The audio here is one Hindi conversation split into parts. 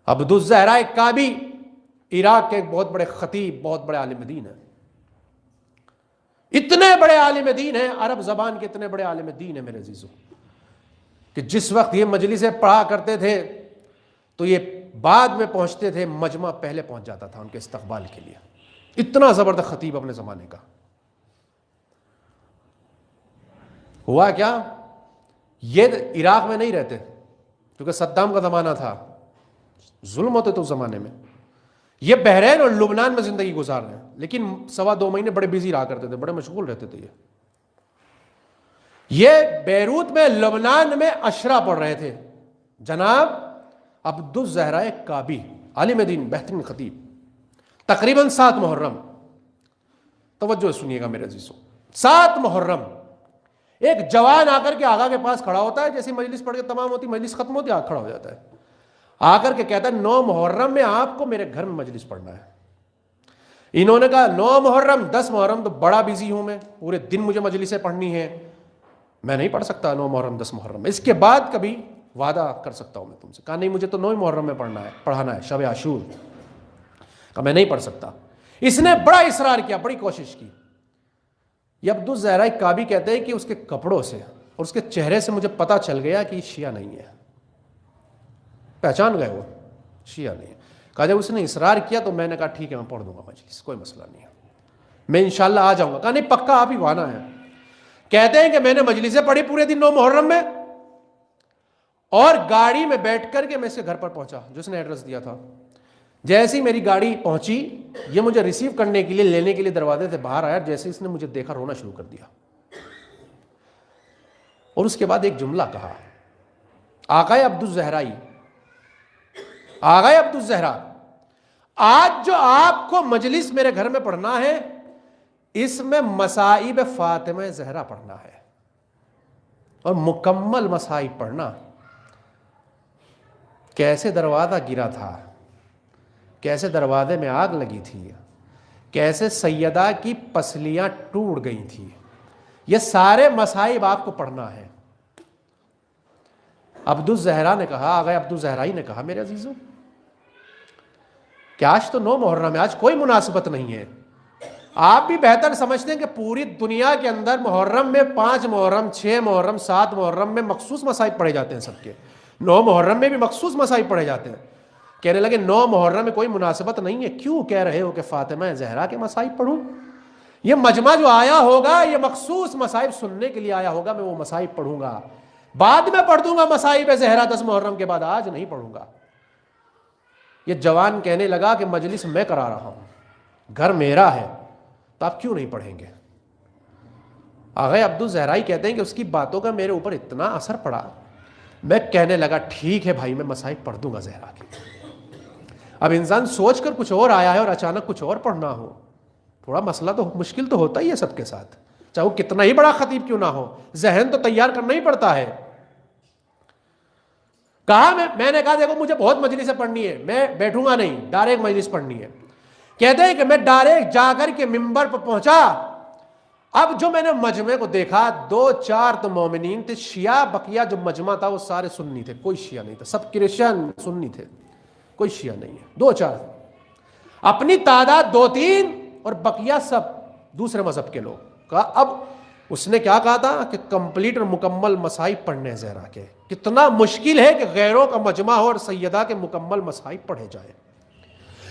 अब्दुल ज़हरा काबी इराक के एक बहुत बड़े खतीब, बहुत बड़े आलिम दीन है। इतने बड़े आलिम दीन हैं, अरब जबान के इतने बड़े आलिम दीन है मेरे अजीजों, कि जिस वक्त ये मजलिसें पढ़ा करते थे तो ये बाद में पहुंचते थे, मजमा पहले पहुंच जाता था उनके इस्तकबाल के लिए। इतना जबरदस्त खतीब अपने जमाने का। हुआ क्या, ये इराक में नहीं रहते क्योंकि सद्दाम का जमाना था, जुल्म होते तो उस जमाने में। ये बहरैन और लुबनान में जिंदगी गुजार रहे हैं, लेकिन 1.25 महीने बड़े बिजी रहा करते थे, बड़े मशगूल रहते थे। ये बैरूत में, लुबनान में अशरा पढ़ रहे थे। जनाब अब्दुल ज़हरा काबी, आलिम दीन, बेहतरीन खतीब, तकरीबन 7 मुहर्रम, तवज्जो सुनिएगा मेरे अजीजों, 7 मुहर्रम एक जवान आकर के आगा के पास खड़ा होता है, जैसी मजलिस पढ़ के तमाम होती, मजलिस खत्म होती, आग खड़ा हो जाता है, आकर के कहता है 9 मुहर्रम में आपको मेरे घर में मजलिस पढ़ना है। इन्होंने कहा 9 मुहर्रम, 10 मुहर्रम तो बड़ा बिजी हूं मैं, पूरे दिन मुझे मजलिसें पढ़नी है, मैं नहीं पढ़ सकता 9 मुहर्रम 10 मुहर्रम, इसके बाद कभी वादा कर सकता हूं मैं तुमसे। कहा नहीं, मुझे तो 9 मुहर्रम में पढ़ाना है, शब आशूर। कहा मैं नहीं पढ़ सकता। इसने बड़ा इसरार किया, बड़ी कोशिश की। ये अब्दुल ज़हरा काबी कहते हैं कि उसके कपड़ों से और उसके चेहरे से मुझे पता चल गया कि शिया नहीं है, पहचान गए वो शिया नहीं है। कहा जब उसने इसरार किया तो मैंने कहा ठीक है, मैं पढ़ दूंगा मजलिस, कोई मसला नहीं है, मैं इंशाल्लाह आ जाऊंगा। कहा नहीं पक्का आप ही को आना है। कहते हैं कि मैंने मजलिसें पढ़ी पूरे दिन 9 मुहर्रम में, और गाड़ी में बैठ करके मैं इसके घर पर पहुंचा जो उसने एड्रेस दिया था। जैसे ही मेरी गाड़ी पहुंची, ये मुझे रिसीव करने के लिए, लेने के लिए दरवाजे से बाहर आया, जैसे इसने मुझे देखा रोना शुरू कर दिया, और उसके बाद एक जुमला कहा, आकाए अब्दुल ज़हराई, आकाए अब्दुल ज़हरा, आज जो आपको मजलिस मेरे घर में पढ़ना है, इसमें मसाइब फातिमा ज़हरा पढ़ना है, और मुकम्मल मसाइब पढ़ना। कैसे दरवाज़ा गिरा था, कैसे दरवाजे में आग लगी थी, कैसे सैयदा की पसलियां टूट गई थी, ये सारे मसाइब आपको पढ़ना है। अब्दुल ज़हरा ने कहा, आगे अब्दुल ज़हराई ने कहा, मेरे अजीजों कि आज तो 9 मुहर्रम है, आज कोई मुनासिबत नहीं है। आप भी बेहतर समझते हैं कि पूरी दुनिया के अंदर मुहर्रम में 5 मुहर्रम, 6 मुहर्रम, 7 मुहर्रम में मखसूस मसाइब पढ़े जाते हैं सबके, 9 मुहर्रम में भी मखसूस मसाइब पढ़े जाते हैं। कहने लगे 9 मुहर्रम में कोई मुनासिबत नहीं है, क्यों कह रहे हो कि फातिमा ज़हरा के मसाइब पढ़ूं? ये मजमा जो आया होगा, ये मखसूस मसाइब सुनने के लिए आया होगा, मैं वो मसाइब पढ़ूंगा, बाद में पढ़ दूंगा मसाइब ज़हरा 10 मुहर्रम के बाद, आज नहीं पढ़ूंगा। ये जवान कहने लगा कि मजलिस मैं करा रहा हूं, घर मेरा है, तो आप क्यों नहीं पढ़ेंगे? आगे अब्दुल ज़हराई कहते हैं कि उसकी बातों का मेरे ऊपर इतना असर पड़ा, मैं कहने लगा ठीक है भाई, मैं मसाइब पढ़ दूंगा ज़हरा की। अब इंसान सोच कर कुछ और आया है और अचानक कुछ और पढ़ना हो, थोड़ा मसला तो, मुश्किल तो होता ही है सबके साथ, चाहे वो कितना ही बड़ा खतीब क्यों ना हो, जहन तो तैयार करना ही पड़ता है। कहा मैंने कहा देखो मुझे बहुत मजलिसें पढ़नी है, मैं बैठूंगा नहीं, डायरेक्ट मजलिस पढ़नी है। कहते हैं कि मैं डायरेक्ट जाकर के मिंबर पर पहुंचा। अब जो मैंने मजमे को देखा, 2-4 तो मोमिनीन थे, शिया बकिया जो मजमा था वो सारे सुन्नी थे, कोई शिया नहीं था, सब क्रिश्चियन सुन्नी थे, कोई शिया नहीं है। 2-4 अपनी तादाद 2-3 और बकिया सब दूसरे मजहब के लोग। कहा अब उसने क्या कहा था कि कंप्लीट और मुकम्मल मसाइब पढ़ने ज़हरा के। कितना मुश्किल है कि गैरों का मजमा हो और सैयदा के मुकम्मल मसाइब पढ़े जाए।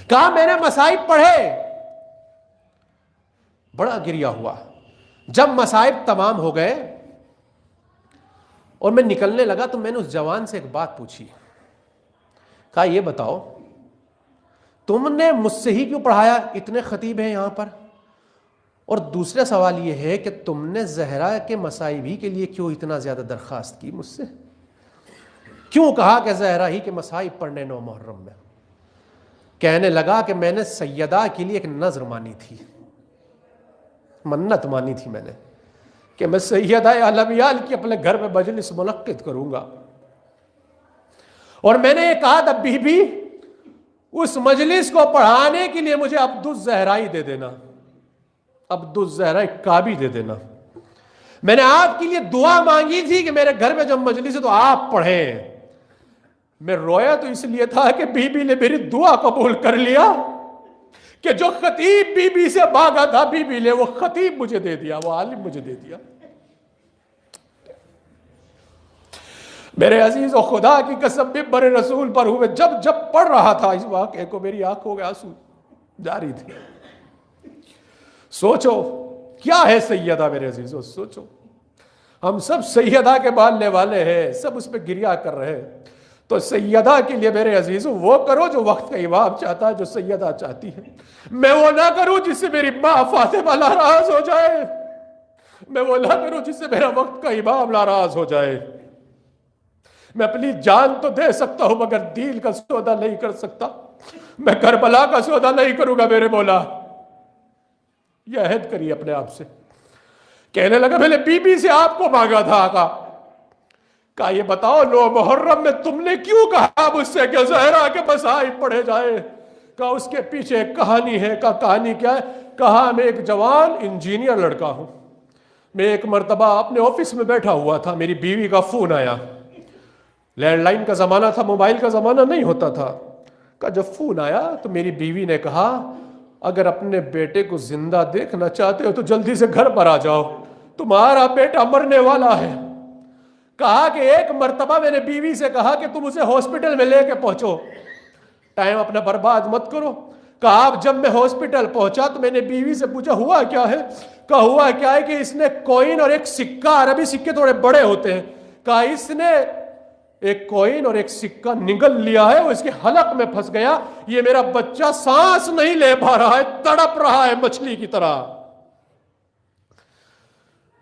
कहा मैंने मसाइब पढ़े, बड़ा गिरिया हुआ। जब मसाइब तमाम हो गए और मैं निकलने लगा तो मैंने उस जवान से एक बात पूछी। कहा ये बताओ तुमने मुझसे ही क्यों पढ़ाया, इतने खतीब हैं यहां पर, और दूसरा सवाल यह है कि तुमने ज़हरा के मसाइब ही के लिए क्यों इतना ज्यादा दरख्वास्त की मुझसे, क्यों कहा कि ज़हरा ही के मसाइब पढ़ने 9 मुहर्रम में? कहने लगा कि मैंने सैयदा के लिए एक नज़र मानी थी, मन्नत मानी थी मैंने कि मैं सैयदा अलमियाल की अपने घर में मजलिस मुनक्किद करूंगा, और मैंने ये कहा था बीबी उस मजलिस को पढ़ाने के लिए मुझे अब्दुल ज़हराई दे देना, अब्दुल ज़हरा काबी दे देना। मैंने आपके लिए दुआ मांगी थी कि मेरे घर में जब मजलिस है तो आप पढ़ें, मैं रोया तो इसलिए था कि बीबी ने मेरी दुआ कबूल कर लिया कि जो खतीब बीबी से मांगा था बीबी ने वो खतीब मुझे दे दिया, वो आलिम मुझे दे दिया। मेरे अजीज और खुदा की कसम भी बड़े रसूल पर हुए जब जब पढ़ रहा था इस वाक़े को मेरी आंखों के आंसू जारी थे। सोचो क्या है सैयदा मेरे अजीजों, सोचो हम सब सैयदा के मानने वाले हैं, सब उस पर गिरिया कर रहे हैं। तो सैयदा के लिए मेरे अजीजों वो करो जो वक्त का इमाम चाहता है, जो सैयदा चाहती है। मैं वो ना करूं जिससे मेरी माँ फातिमा नाराज हो जाए, मैं वो ना करूं जिससे मेरा वक्त का इमाम नाराज हो जाए। मैं अपनी जान तो दे सकता हूं मगर दिल का सौदा नहीं कर सकता। मैं करबला का सौदा नहीं करूंगा मेरे मौला। यह अहद करिए अपने आप से। कहने लगा मैंने बीबी से आपको मांगा था आका, कहा ये बताओ 9 मुहर्रम में तुमने क्यों कहा मुझसे कि ज़हरा के मसाइब पढ़े जाए। कहा उसके पीछे एक कहानी है। कहा कहानी क्या है। कहा मैं एक जवान इंजीनियर लड़का हूं। मैं एक मर्तबा अपने ऑफिस में बैठा हुआ था, मेरी बीवी का फोन आया। लैंडलाइन का जमाना था, मोबाइल का जमाना नहीं होता था। कहा जब फोन आया तो मेरी बीवी ने कहा अगर अपने बेटे को जिंदा देखना चाहते हो तो जल्दी से घर पर आ जाओ, तुम्हारा बेटा मरने वाला है। कहा कि एक मर्तबा मैंने बीवी से कहा कि तुम उसे हॉस्पिटल में लेके पहुंचो, टाइम अपना बर्बाद मत करो। कहा अब जब मैं हॉस्पिटल पहुंचा तो मैंने बीवी से पूछा हुआ क्या है। कहा हुआ क्या है कि इसने कॉइन और एक सिक्का, अरबी सिक्के थोड़े बड़े होते हैं, कहा इसने एक कॉइन और एक सिक्का निगल लिया है, वो इसके हलक में फंस गया। ये मेरा बच्चा सांस नहीं ले पा रहा है, तड़प रहा है मछली की तरह।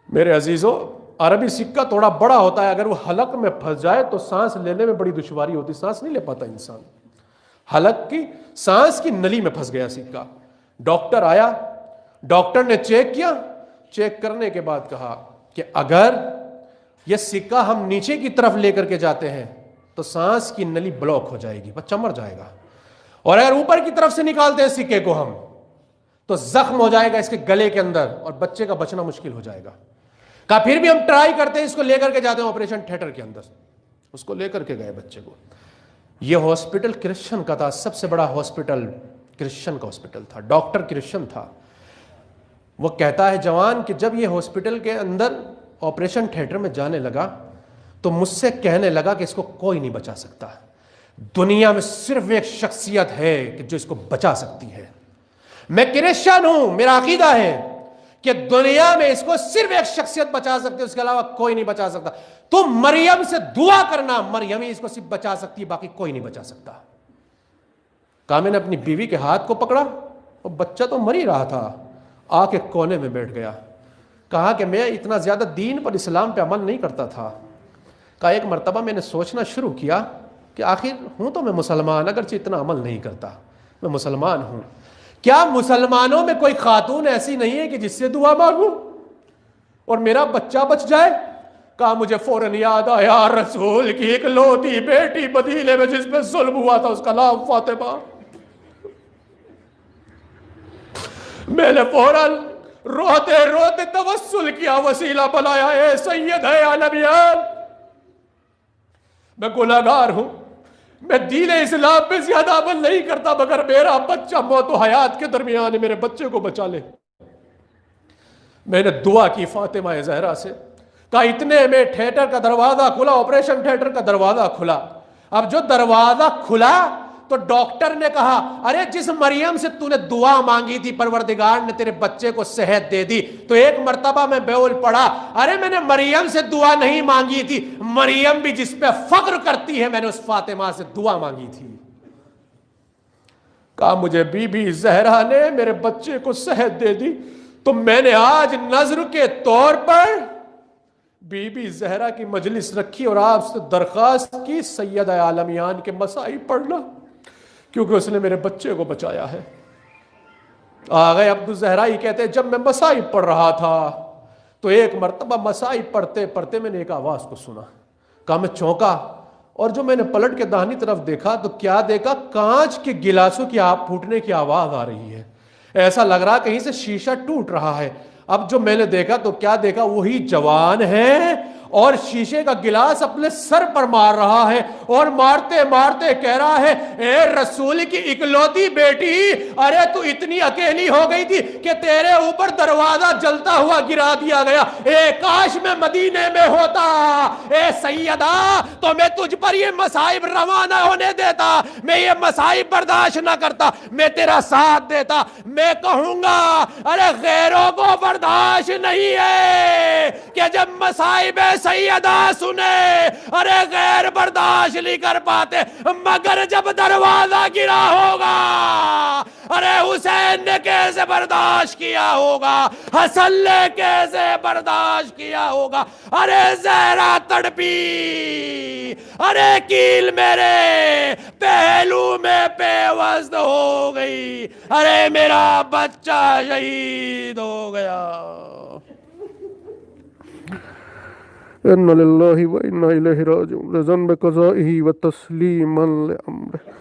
मेरे अजीजों अरबी सिक्का थोड़ा बड़ा होता है, अगर वो हलक में फंस जाए तो सांस लेने में बड़ी दुश्वारी होती, सांस नहीं ले पाता इंसान। हलक की सांस की नली में फंस गया सिक्का। डॉक्टर आया, डॉक्टर ने चेक किया, चेक करने के बाद कहा कि अगर यह सिक्का हम नीचे की तरफ लेकर के जाते हैं तो सांस की नली ब्लॉक हो जाएगी, बच्चा मर जाएगा। और अगर ऊपर की तरफ से निकालते हैं सिक्के को हम तो जख्म हो जाएगा इसके गले के अंदर और बच्चे का बचना मुश्किल हो जाएगा। कहा फिर भी हम ट्राई करते हैं, इसको लेकर के जाते हैं ऑपरेशन थिएटर के अंदर। उसको लेकर के गए बच्चे को। यह हॉस्पिटल क्रिश्चियन का था, सबसे बड़ा हॉस्पिटल क्रिश्चियन का हॉस्पिटल था, डॉक्टर क्रिश्चियन था। वो कहता है जवान कि जब ये हॉस्पिटल के अंदर ऑपरेशन थिएटर में जाने लगा तो मुझसे कहने लगा कि इसको कोई नहीं बचा सकता, दुनिया में सिर्फ एक शख्सियत है कि जो इसको बचा सकती है। मैं क्रिश्चियन हूं, मेरा अकीदा है कि दुनिया में इसको सिर्फ एक शख्सियत बचा सकती है, उसके अलावा कोई नहीं बचा सकता। तो मरियम से दुआ करना, मरियम ही इसको सिर्फ बचा सकती है, बाकी कोई नहीं बचा सकता। कहा मैंने अपनी बीवी के हाथ को पकड़ा और बच्चा तो मर ही रहा था, आके कोने में बैठ गया। कहा कि मैं इतना ज्यादा दीन पर, इस्लाम पे अमल नहीं करता था। कहा एक मर्तबा मैंने सोचना शुरू किया कि आखिर हूं तो मैं मुसलमान, अगरचे इतना अमल नहीं करता, मैं मुसलमान हूं, क्या मुसलमानों में कोई खातून ऐसी नहीं है कि जिससे दुआ मांगूं और मेरा बच्चा बच जाए। कहा मुझे फौरन याद आया रसूल की इकलौती बेटी मदीने में जिस पे जुल्म हुआ था, उसका नाम फातिमा। मैंने फौरन रोते रोते तवस्सुल किया, वसीला बनाया है सैयद है आलमियान। मैं गुनाहगार हूं, मैं दीन इस्लाम पे ज्यादा अमल नहीं करता, मगर मेरा बच्चा मौत और हयात के दरमियान है, मेरे बच्चे को बचा ले। मैंने दुआ की फातिमा ज़हरा से। कहा इतने में थिएटर का दरवाजा खुला, ऑपरेशन थिएटर का दरवाजा खुला। अब जो दरवाजा खुला तो डॉक्टर ने कहा अरे जिस मरियम से तूने दुआ मांगी थी परवरदिगार ने तेरे बच्चे को सेहत दे दी। तो एक मर्तबा मैं बेउल पड़ा, अरे मैंने मरियम से दुआ नहीं मांगी थी, मरियम भी जिस पे फख्र करती है मैंने उस फातिमा से दुआ मांगी थी। कहा मुझे बीबी ज़हरा ने मेरे बच्चे को सेहत दे दी, तो मैंने आज नजर के तौर पर बीबी ज़हरा की मजलिस रखी और आपसे दरख्वास्त की सैयद आलमियान के मसाइब पढ़ना, क्योंकि उसने मेरे बच्चे को बचाया है। आ गए अब्दुल ज़हरा ही कहते हैं जब मैं मसाइब पढ़ रहा था तो एक मर्तबा मसाइब पढ़ते पढ़ते मैंने एक आवाज़ को सुना। कहा मैं चौंका और जो मैंने पलट के दाहिनी तरफ देखा तो क्या देखा, कांच के गिलासों की आप फूटने की आवाज़ आ रही है, ऐसा लग रहा कहीं से शीशा टूट रहा है। अब जो मैंने देखा तो क्या देखा, वही जवान है और शीशे का गिलास अपने सर पर मार रहा है और मारते मारते कह रहा है, ए रसूल की इकलौती बेटी, अरे तू इतनी अकेली हो गई थी कि तेरे ऊपर दरवाजा जलता हुआ गिरा दिया गया। ए काश मैं मदीने में होता, ए सैयदा, तो मैं तुझ पर ये मसाइब रवा ना होने देता, मैं ये मसाइब बर्दाश्त ना करता, मैं तेरा साथ देता। मैं कहूंगा अरे गैरों को बर्दाश्त नहीं है कि जब मसाइब सैयदा सुने, अरे गैर बर्दाश्त नहीं कर पाते, मगर जब दरवाजा गिरा होगा, अरे हुसैन ने कैसे बर्दाश्त किया होगा, हसन ने कैसे बर्दाश्त किया होगा। अरे जहरा तड़पी, अरे कील मेरे पहलू में पेवस्त हो गई, अरे मेरा बच्चा शहीद हो गया। इन्ना लिल्लाहि व इन्ना इलैहि राजिऊन लिज़न्बि क़ज़ाइही व तस्लीमन लिअम्रिही।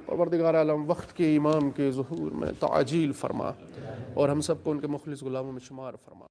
परवरदिगार आलम वक्त के इमाम के ज़ुहूर में ताजील फरमा और हम सबको उनके मुखलिस गुलामों में शुमार फरमा।